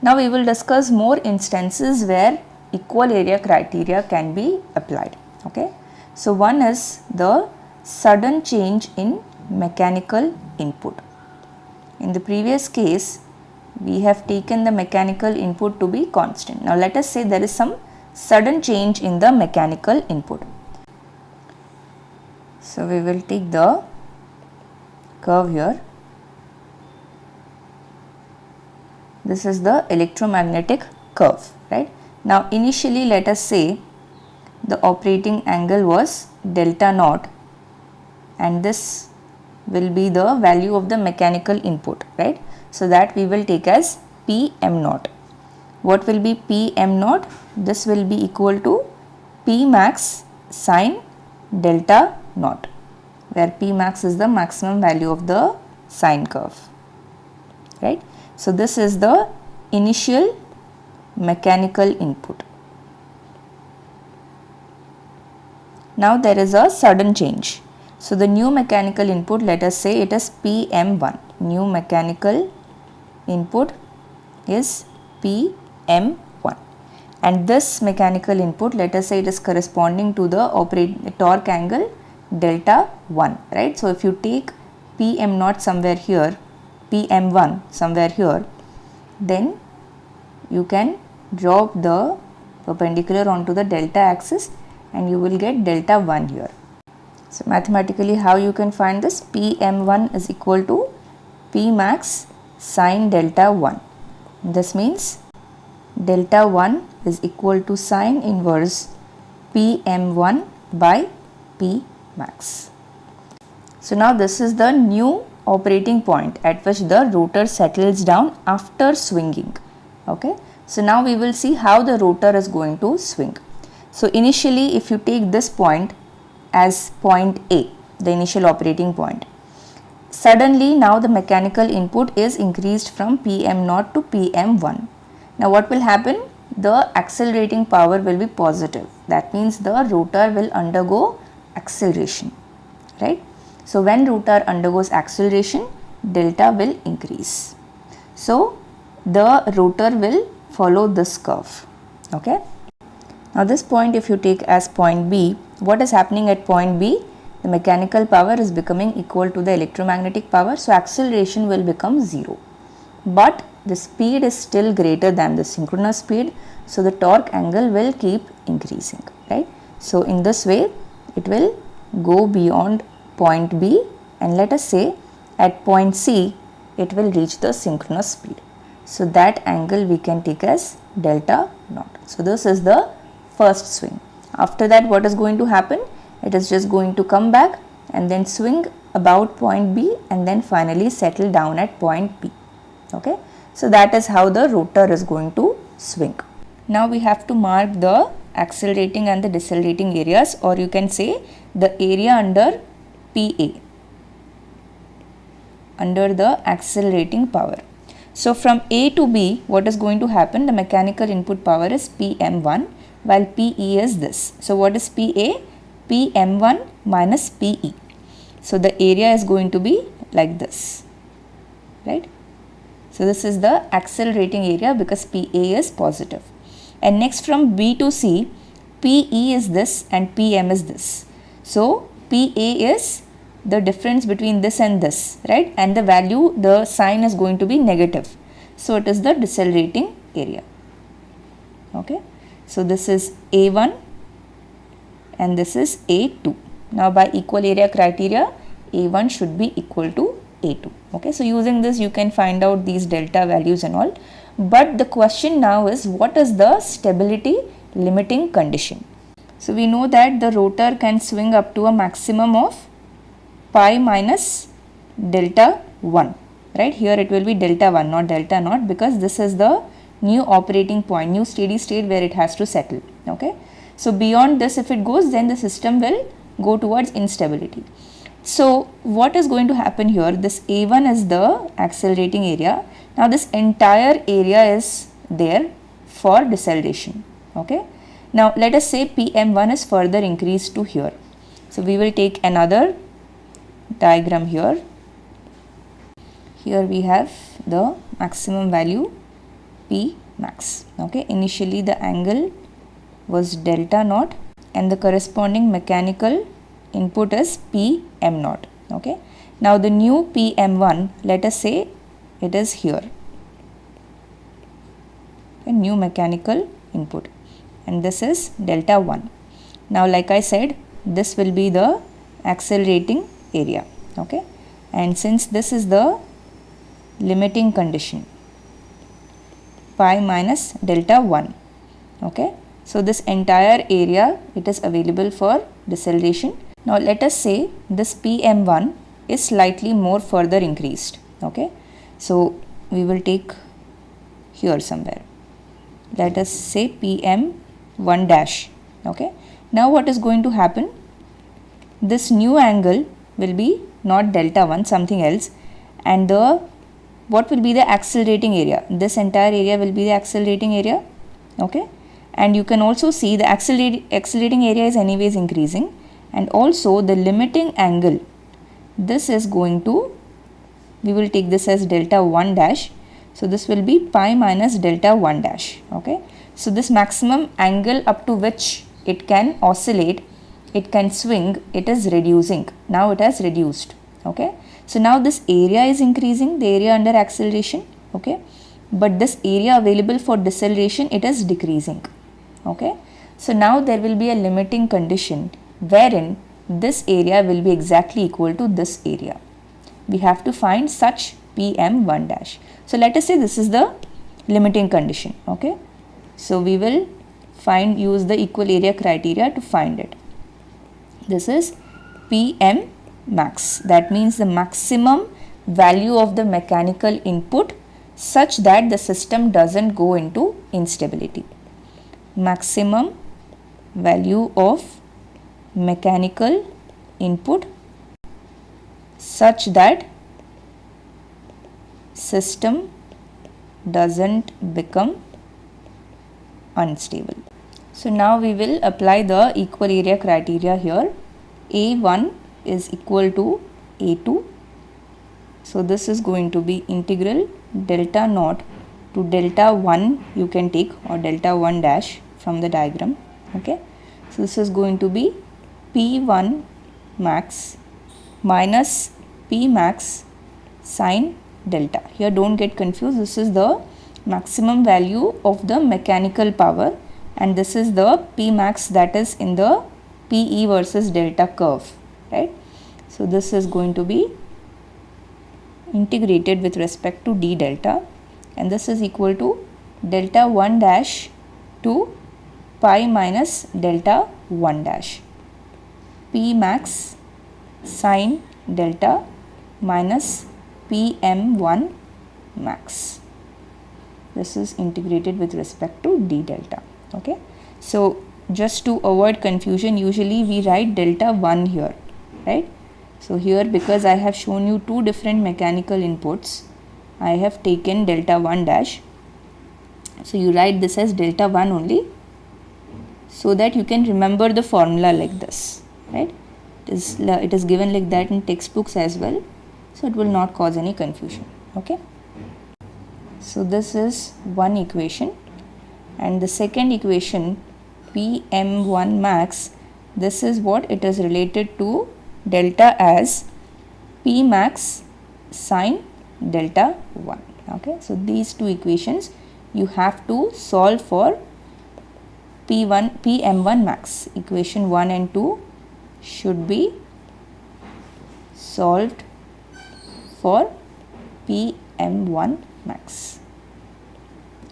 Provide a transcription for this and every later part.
Now we will discuss more instances where equal area criteria can be applied. Okay, so one is the sudden change in mechanical input. In the previous case, we have taken the mechanical input to be constant. Now let us say there is some sudden change in the mechanical input. So we will take the curve here. This is the electromagnetic curve, right? Now initially let us say the operating angle was delta naught, and this will be the value of the mechanical input, right? So that we will take as Pm naught. What will be Pm naught? This will be equal to P max sine delta naught, where P max is the maximum value of the sine curve, right? So this is the initial mechanical input. Now there is a sudden change. So the new mechanical input, let us say it is Pm1. New mechanical input is Pm1, and this mechanical input, let us say it is corresponding to the torque angle delta 1, right? So if you take Pm0 somewhere here, Pm1 somewhere here, then you can drop the perpendicular onto the delta axis and you will get delta 1 here. So mathematically how you can find this? Pm1 is equal to P max sine delta 1. This means delta 1 is equal to sine inverse Pm1 by P max. So now this is the new operating point at which the rotor settles down after swinging. Okay, so now we will see how the rotor is going to swing. So initially if you take this point as point A, the initial operating point, suddenly now the mechanical input is increased from Pm0 to Pm1. Now what will happen? The accelerating power will be positive. That means the rotor will undergo acceleration, right? So when rotor undergoes acceleration, delta will increase. So the rotor will follow this curve. Okay. Now this point if you take as point B, what is happening at point B? The mechanical power is becoming equal to the electromagnetic power, so acceleration will become 0. But the speed is still greater than the synchronous speed, so the torque angle will keep increasing, right? So in this way it will go beyond point B, and let us say at point C it will reach the synchronous speed. So that angle we can take as delta naught. So this is the first swing. After that what is going to happen? It is just going to come back and then swing about point B and then finally settle down at point P. Okay. So that is how the rotor is going to swing. Now we have to mark the accelerating and the decelerating areas, or you can say the area under PA, under the accelerating power. So from A to B, what is going to happen? The mechanical input power is Pm1 while PE is this. So what is PA? Pm1 minus PE. So the area is going to be like this, right? So this is the accelerating area because PA is positive. And next from B to C, PE is this and PM is this. So PA is the difference between this and this, right? And the value, the sign is going to be negative. So it is the decelerating area. Okay. So this is A1 and this is A2. Now by equal area criteria, A1 should be equal to A2. Okay. So using this you can find out these delta values and all. But the question now is, what is the stability limiting condition? So we know that the rotor can swing up to a maximum of pi minus delta 1, right? Here it will be delta 1, not delta naught, because this is the new operating point, new steady state where it has to settle. Okay. So beyond this if it goes, then the system will go towards instability. So what is going to happen here? This A1 is the accelerating area. Now this entire area is there for deceleration. Okay. Now let us say Pm1 is further increased to here. So we will take another diagram here. Here we have the maximum value P max. Okay, initially the angle was delta naught and the corresponding mechanical input is PM naught. Okay, now the new PM1, let us say it is here, a new mechanical input, and this is delta 1. Now like I said, this will be the accelerating area. Okay, and since this is the limiting condition, pi minus delta 1. Okay, so this entire area, it is available for deceleration. Now let us say this PM1 is slightly more further increased. Okay, so we will take here somewhere, let us say PM1 dash. Okay, now what is going to happen? This new angle will be not delta 1, something else, and what will be the accelerating area? This entire area will be the accelerating area. Okay, and you can also see the accelerating area is anyways increasing, and also the limiting angle, this is going to, we will take this as delta 1 dash, so this will be pi minus delta 1 dash. Okay, so this maximum angle up to which it can oscillate, it can swing, it is reducing. Now it has reduced. Okay, so now this area is increasing, the area under acceleration. Okay, but this area available for deceleration, it is decreasing. Okay, so now there will be a limiting condition wherein this area will be exactly equal to this area. We have to find such PM1 dash. So let us say this is the limiting condition. Okay, so we will use the equal area criteria to find it. This is PM max, that means the maximum value of the mechanical input such that the system doesn't go into instability. Maximum value of mechanical input such that system doesn't become unstable. So now we will apply the equal area criteria here. A1 is equal to A2. So this is going to be integral delta naught to delta 1, you can take, or delta 1 dash from the diagram. Okay, so this is going to be P1 max minus P max sine delta. Here don't get confused, this is the maximum value of the mechanical power, and this is the P max that is in the PE versus delta curve, right? So this is going to be integrated with respect to d delta, and this is equal to delta 1 dash to pi minus delta 1 dash, P max sine delta minus PM1 max. This is integrated with respect to d delta. Okay, so just to avoid confusion, usually we write delta 1 here, right? So here, because I have shown you two different mechanical inputs, I have taken delta 1 dash. So you write this as delta 1 only, so that you can remember the formula like this, right? It is given like that in textbooks as well, so it will not cause any confusion. Okay, so this is one equation, and the second equation, PM1 max, this is what it is related to delta as P max sine delta 1. Okay, so these two equations you have to solve for PM1 max. Equation 1 and 2 should be solved for PM1 max.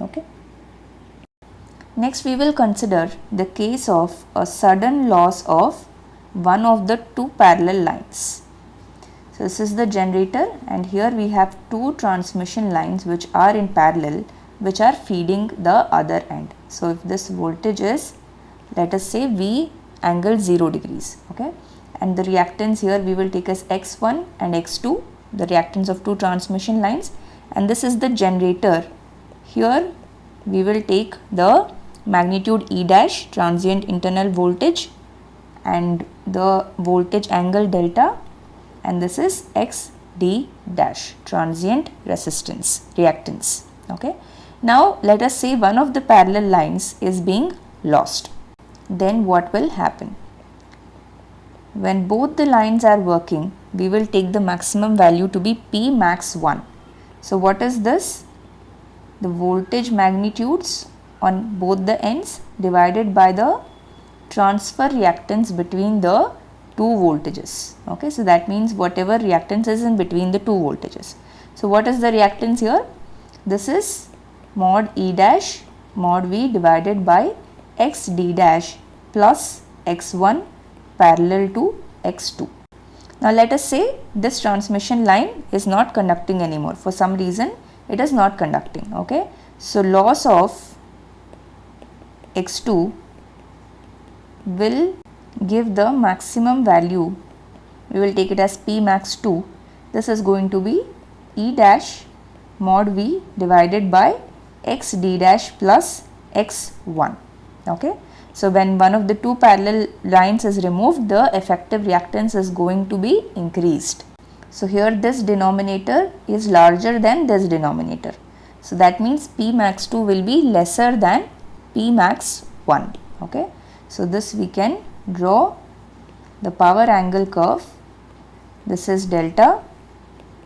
Okay. Next we will consider the case of a sudden loss of one of the two parallel lines. So this is the generator, and here we have two transmission lines which are in parallel, which are feeding the other end. So if this voltage is, let us say, V angle 0 degrees, okay, and the reactance here we will take as X1 and X2, the reactance of two transmission lines, and this is the generator. Here we will take the magnitude E dash, transient internal voltage, and the voltage angle delta, and this is XD dash, transient resistance, reactance. Okay, Now let us say one of the parallel lines is being lost. Then what will happen? When both the lines are working, we will take the maximum value to be P max 1. So what is this? The voltage magnitudes on both the ends divided by the transfer reactance between the two voltages. Okay, so that means whatever reactance is in between the two voltages. So what is the reactance here? This is mod E dash mod V divided by X D dash plus X1 parallel to X2. Now let us say this transmission line is not conducting anymore. For some reason it is not conducting. Okay, so loss of X2 will give the maximum value. We will take it as P max 2. This is going to be E dash mod V divided by X D dash plus X1. Okay, so when one of the two parallel lines is removed, the effective reactance is going to be increased. So here this denominator is larger than this denominator. So that means P max 2 will be lesser than P max 1. Okay, so this we can draw the power angle curve. This is delta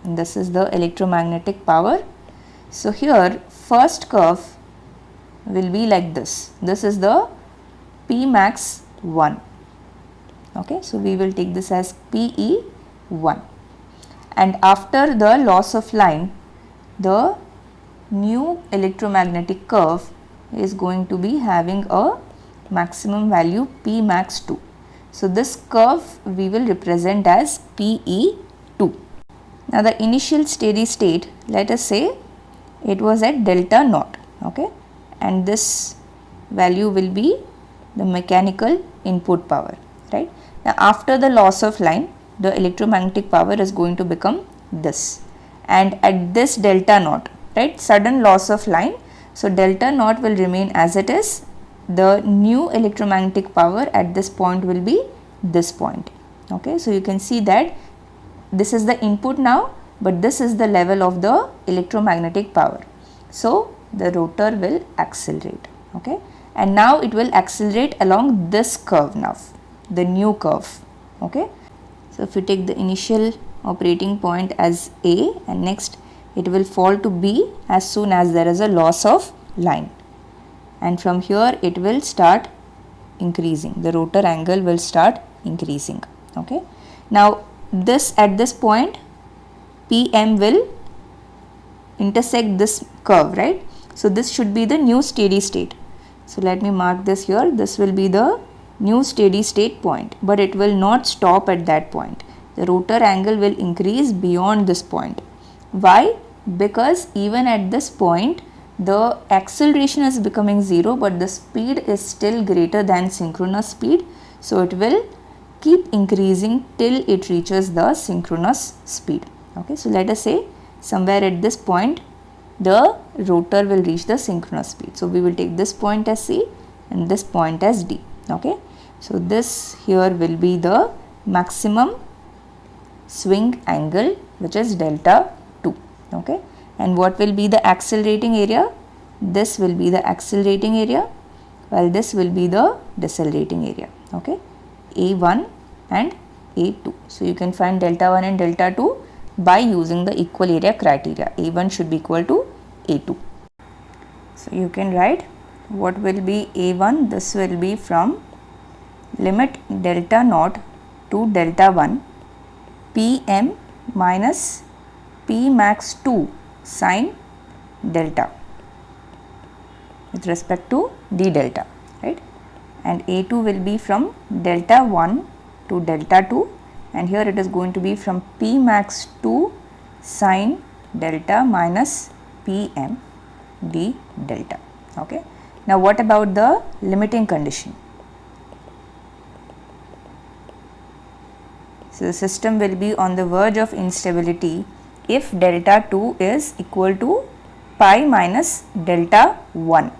and this is the electromagnetic power. So here first curve will be like this. This is the P max 1. Okay, so we will take this as PE1. And after the loss of line, the new electromagnetic curve is going to be having a maximum value P max 2. So this curve we will represent as PE2. Now the initial steady state, let us say it was at delta naught. Okay, and this value will be the mechanical input power, right? Now after the loss of line, the electromagnetic power is going to become this, and at this delta naught, right, sudden loss of line, so delta naught will remain as it is. The new electromagnetic power at this point will be this point. Okay, so you can see that this is the input now, but this is the level of the electromagnetic power. So the rotor will accelerate. Okay, and now it will accelerate along this curve now, the new curve. Okay, so if you take the initial operating point as A, and next it will fall to B as soon as there is a loss of line, and from here it will start increasing. The rotor angle will start increasing. Okay, now this at this point PM will intersect this curve, right? So this should be the new steady state. So let me mark this here. This will be the new steady state point, but it will not stop at that point. The rotor angle will increase beyond this point. Why? Because even at this point the acceleration is becoming 0, but the speed is still greater than synchronous speed. So it will keep increasing till it reaches the synchronous speed. Okay, so let us say somewhere at this point the rotor will reach the synchronous speed. So we will take this point as C and this point as D. Okay, so this here will be the maximum swing angle, which is delta 2. Okay, and what will be the accelerating area? This will be the accelerating area, while this will be the decelerating area. Okay, A1 and A2. So you can find delta 1 and delta 2 by using the equal area criteria. A1 should be equal to A2. So you can write what will be A1. This will be from limit delta naught to delta 1 Pm minus P max 2 sine delta with respect to d delta, right? And A2 will be from delta 1 to delta 2, and here it is going to be from P max 2 sine delta minus Pm d delta. Okay. Now what about the limiting condition? So the system will be on the verge of instability if delta 2 is equal to pi minus delta 1.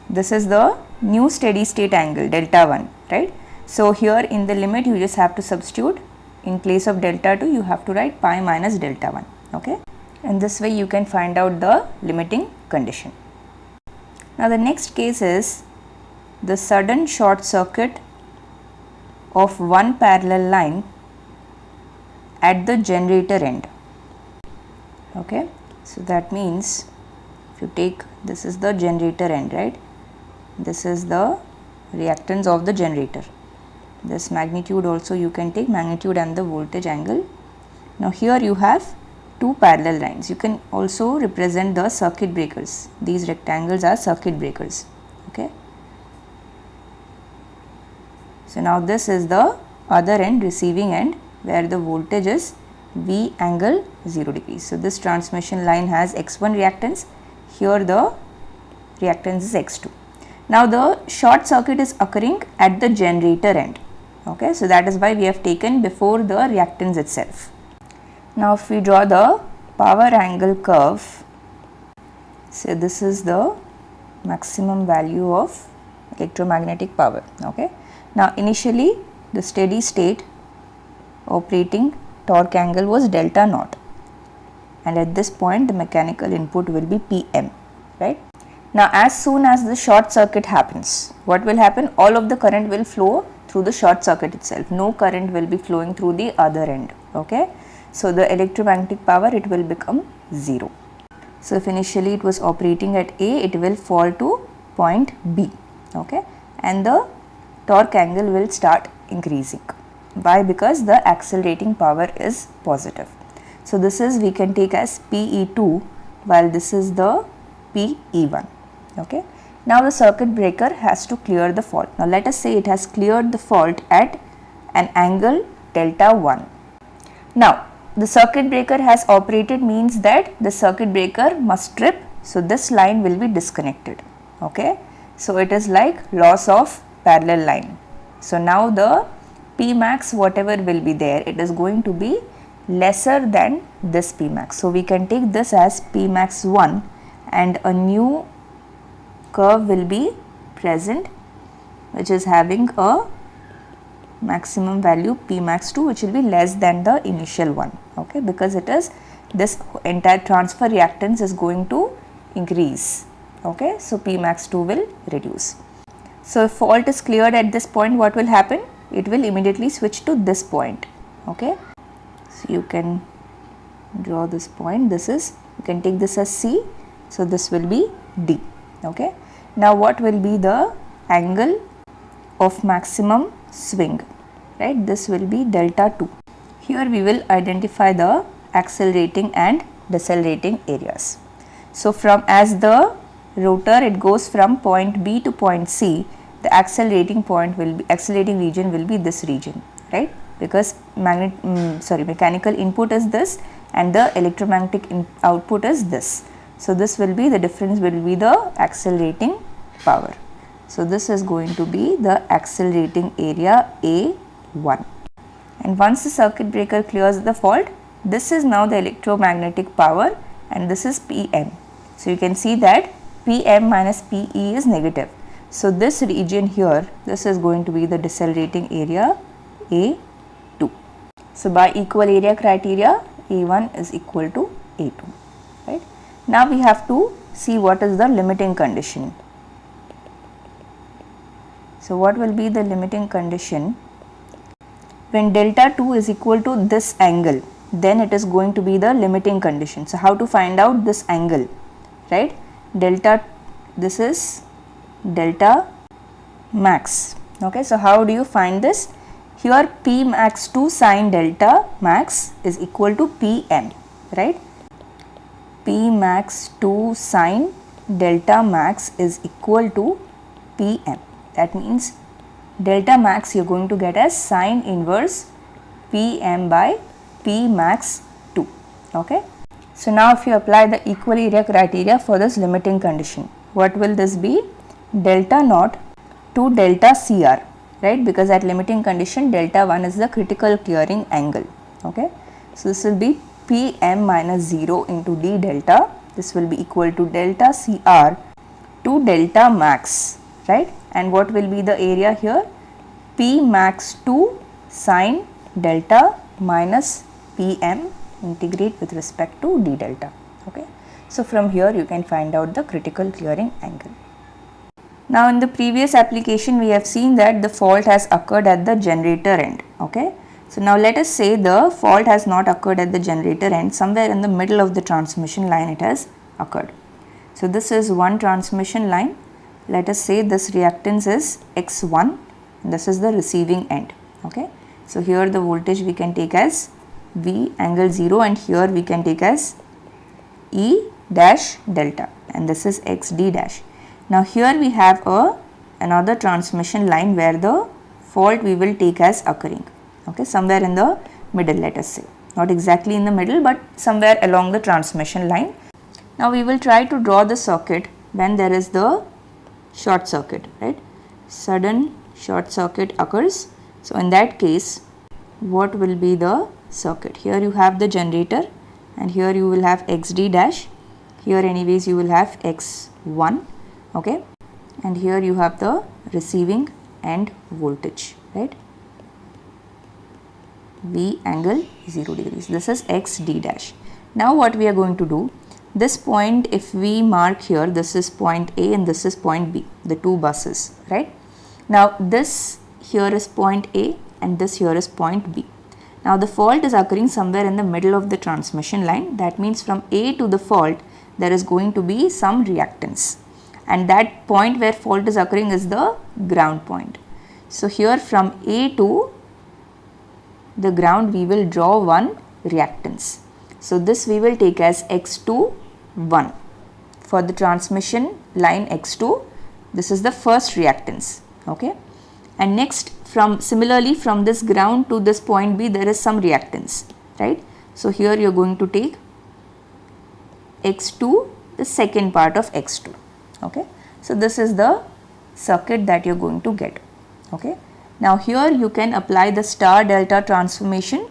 This is the new steady state angle, delta 1, right? So here in the limit you just have to substitute. In place of delta 2 you have to write pi minus delta 1. Okay, and this way you can find out the limiting condition. Now the next case is the sudden short circuit of one parallel line at the generator end. Okay, so that means if you take, this is the generator end, right? This is the reactance of the generator. This magnitude also you can take, magnitude and the voltage angle. Now here you have two parallel lines. You can also represent the circuit breakers. These rectangles are circuit breakers. Okay. So now this is the other end, receiving end, where the voltage is V angle 0 degrees. So this transmission line has X1 reactance. Here the reactance is X2. Now the short circuit is occurring at the generator end. Okay, so that is why we have taken before the reactance itself. Now if we draw the power angle curve, so this is the maximum value of electromagnetic power. Okay. Now initially the steady state operating torque angle was delta naught, and at this point the mechanical input will be Pm, right? Now as soon as the short circuit happens, what will happen? All of the current will flow through the short circuit itself. No current will be flowing through the other end. Okay. So the electromagnetic power, it will become 0. So if initially it was operating at A, it will fall to point B. Okay. And the torque angle will start increasing. Why? Because the accelerating power is positive. So this is, we can take as PE2, while this is the PE1. Okay. Now the circuit breaker has to clear the fault. Now let us say it has cleared the fault at an angle delta 1. Now the circuit breaker has operated means that the circuit breaker must trip. So this line will be disconnected. Okay. So it is like loss of parallel line. So now the P max, whatever will be there, it is going to be lesser than this P max. So we can take this as P max 1, and a new curve will be present which is having a maximum value P max 2, which will be less than the initial one. Okay, because it is, this entire transfer reactance is going to increase. Okay, so P max 2 will reduce. So if fault is cleared at this point, what will happen? It will immediately switch to this point. Okay, so you can draw this point. This is, you can take this as C. So this will be D. Okay. Now what will be the angle of maximum swing? Right, this will be delta 2. Here we will identify the accelerating and decelerating areas. So from, as the rotor it goes from point B to point C, the accelerating point will be, accelerating region will be this region, right? Because mechanical input is this and the electromagnetic output is this. So this will be, the difference will be the accelerating power. So this is going to be the accelerating area A1. And once the circuit breaker clears the fault, this is now the electromagnetic power and this is Pm. So you can see that Pm minus Pe is negative. So this region here, this is going to be the decelerating area A2. So by equal area criteria, A1 is equal to A2, right? Now we have to see what is the limiting condition. So what will be the limiting condition? When delta 2 is equal to this angle, then it is going to be the limiting condition. So how to find out this angle, right? Delta, this is delta max. Okay, so how do you find this? Here P max 2 sine delta max is equal to Pm, right? P max 2 sine delta max is equal to Pm. That means delta max you are going to get as sine inverse Pm by P max 2. Okay. So now if you apply the equal area criteria for this limiting condition, what will this be? Delta naught to delta Cr, right? Because at limiting condition delta 1 is the critical clearing angle. Okay. So this will be Pm minus 0 into d delta. This will be equal to delta Cr to delta max, right? And what will be the area here? P max 2 sine delta minus Pm, integrate with respect to d delta. Okay. So from here you can find out the critical clearing angle. Now in the previous application we have seen that the fault has occurred at the generator end. Okay. So now let us say the fault has not occurred at the generator end, somewhere in the middle of the transmission line it has occurred. So this is one transmission line. Let us say this reactance is X1, this is the receiving end. Okay. So here the voltage we can take as V angle 0 and here we can take as E dash delta and this is XD dash. Now here we have another transmission line where the fault we will take as occurring. Okay, somewhere in the middle, let us say, not exactly in the middle but somewhere along the transmission line. Now we will try to draw the circuit when there is the short circuit, right? Sudden short circuit occurs. So in that case, what will be the circuit? Here you have the generator and here you will have XD dash. Here anyways you will have X1, okay, and here you have the receiving end voltage, right? V angle 0 degrees. This is XD dash. Now what we are going to do, this point if we mark here, this is point A and this is point B, the two buses, right? Now this here is point A and this here is point B. Now the fault is occurring somewhere in the middle of the transmission line. That means from A to the fault there is going to be some reactance and that point where fault is occurring is the ground point. So here from A to the ground we will draw one reactance. So this we will take as X2 1 for the transmission line X2. This is the first reactance, okay, and next similarly from this ground to this point B there is some reactance, right? So here you are going to take X2, the second part of X2, okay. So this is the circuit that you are going to get, okay. Now here you can apply the star delta transformation.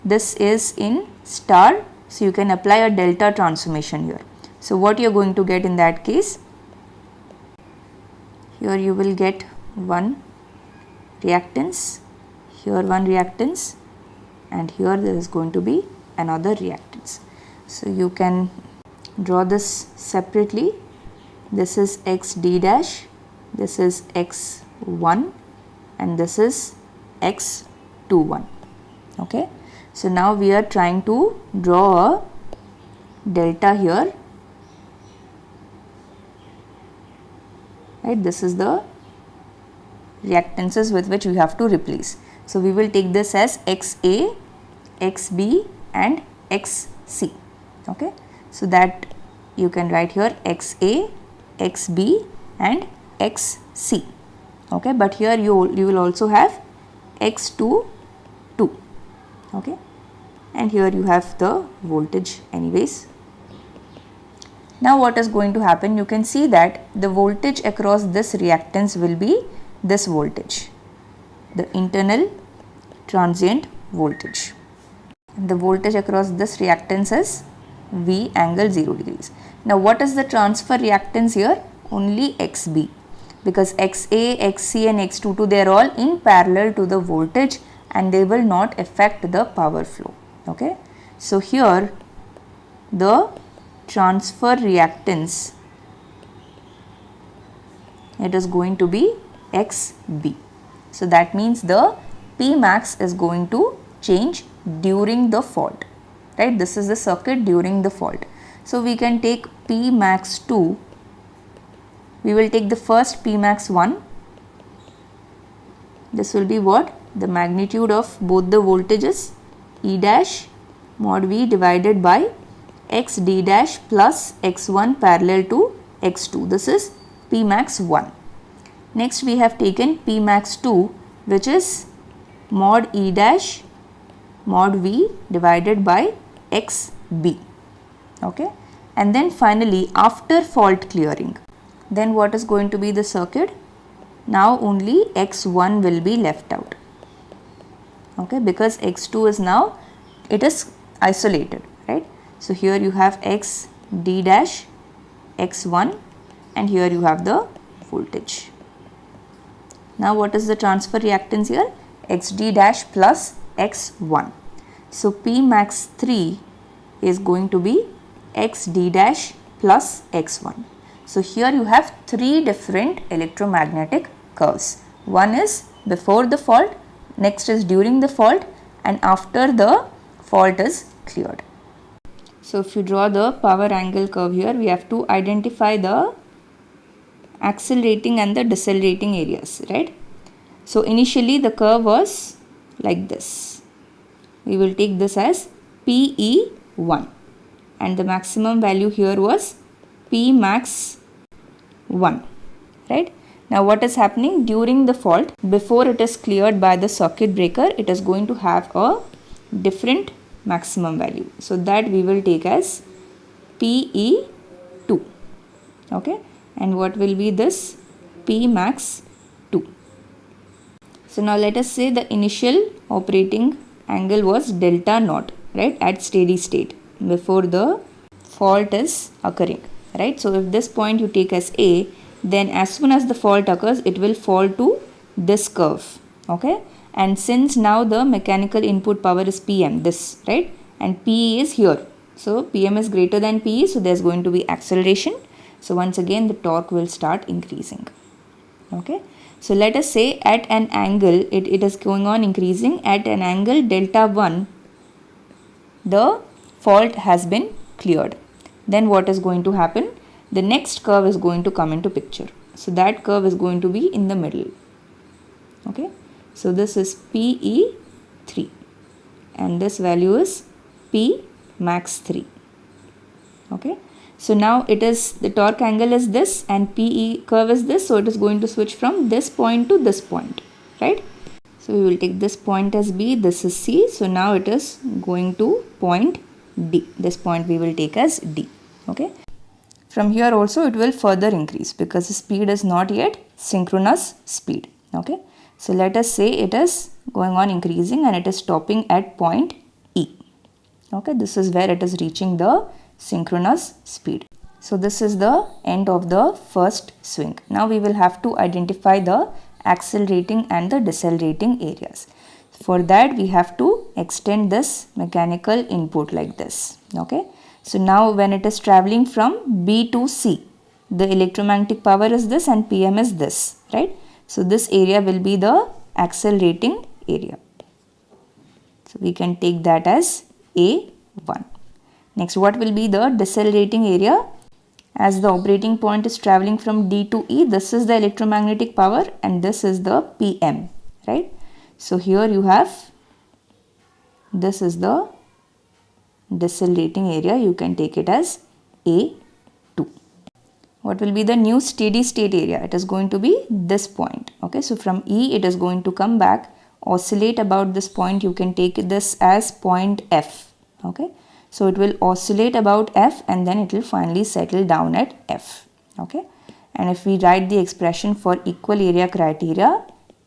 This is in star, so you can apply a delta transformation here. So what you are going to get in that case, here you will get one reactance, here one reactance and here there is going to be another reactance. So you can draw this separately. This is XD dash, this is X1 and this is X21, okay. So now we are trying to draw a delta here, right? This is the reactances with which we have to replace. So we will take this as XA, XB and XC, okay. So that you can write here XA, XB and XC, okay, but here you will also have X2, 2, okay, and here you have the voltage anyways. Now what is going to happen, you can see that the voltage across this reactance will be this voltage, the internal transient voltage, and the voltage across this reactance is V angle 0 degrees. Now what is the transfer reactance here? Only XB, because XA, XC and X22 they are all in parallel to the voltage and they will not affect the power flow, okay. So here the transfer reactance, it is going to be XB. So that means the P max is going to change during the fault, right? This is the circuit during the fault. So we can take P max 2, we will take the first P max 1. This will be what? The magnitude of both the voltages, E dash mod V divided by XD dash plus X1 parallel to X2. This is P max 1. Next we have taken P max 2, which is mod E dash mod V divided by XB, okay. And then finally after fault clearing, then what is going to be the circuit? Now only X1 will be left out, okay, because X2 is now, it is isolated, right. So here you have XD dash X1 and here you have the voltage. Now what is the transfer reactance here? XD dash plus X1. So P max 3 is going to be XD dash plus X1. So here you have three different electromagnetic curves. One is before the fault, next is during the fault, and after the fault is cleared. So if you draw the power angle curve here, we have to identify the accelerating and the decelerating areas, right? So initially the curve was like this. We will take this as PE1, and the maximum value here was P max 1, right? Now what is happening during the fault, before it is cleared by the circuit breaker, it is going to have a different maximum value. So that we will take as PE2, okay? And what will be this? P max 2. So now let us say the initial operating angle was delta naught, right, at steady state before the fault is occurring, right? So if this point you take as A, then as soon as the fault occurs, it will fall to this curve, okay? And since now the mechanical input power is PM, this, right, and PE is here, so PM is greater than PE, so there's going to be acceleration. So once again the torque will start increasing, okay? So let us say at an angle, it is going on increasing at an angle delta 1, the fault has been cleared. Then what is going to happen? The next curve is going to come into picture. So that curve is going to be in the middle, okay? So this is PE3 and this value is P max 3, okay? So now it is, the torque angle is this and PE curve is this, so it is going to switch from this point to this point, right? So we will take this point as B, this is C, so now it is going to point D. This point we will take as D, okay? From here also it will further increase because the speed is not yet synchronous speed, okay? So let us say it is going on increasing and it is stopping at point E, okay? This is where it is reaching the synchronous speed. So this is the end of the first swing. Now we will have to identify the accelerating and the decelerating areas. For that we have to extend this mechanical input like this, okay? So now when it is traveling from B to C, the electromagnetic power is this and PM is this, right? So this area will be the accelerating area. So we can take that as A1. Next, what will be the decelerating area? As the operating point is traveling from D to E, this is the electromagnetic power and this is the PM, right? So here you have, this is the decelerating area, you can take it as A2. What will be the new steady state area? It is going to be this point, okay? So from E it is going to come back, oscillate about this point, you can take this as point F, okay? So it will oscillate about F and then it will finally settle down at F, okay? And if we write the expression for equal area criteria,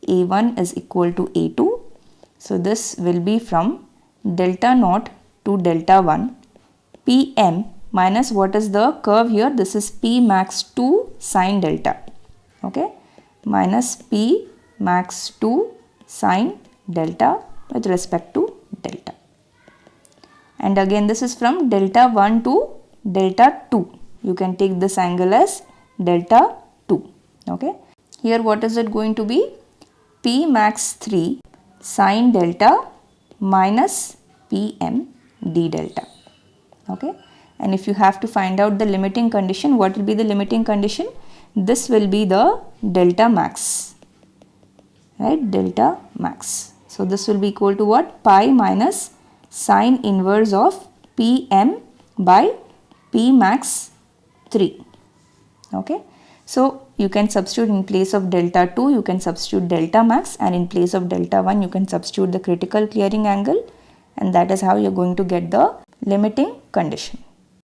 A1 is equal to A2. So this will be from delta naught to delta 1, PM minus what is the curve here? This is P max 2 sine delta, okay? Minus P max 2 sine delta with respect to delta. And again this is from delta 1 to delta 2. You can take this angle as delta 2, okay? Here what is it going to be? P max 3 sine delta minus PM d delta, okay? And if you have to find out the limiting condition, what will be the limiting condition? This will be the delta max, right? Delta max. So this will be equal to what? Pi minus sine inverse of PM by P max 3, okay? So you can substitute in place of delta 2, you can substitute delta max, and in place of delta 1 you can substitute the critical clearing angle, and that is how you are going to get the limiting condition.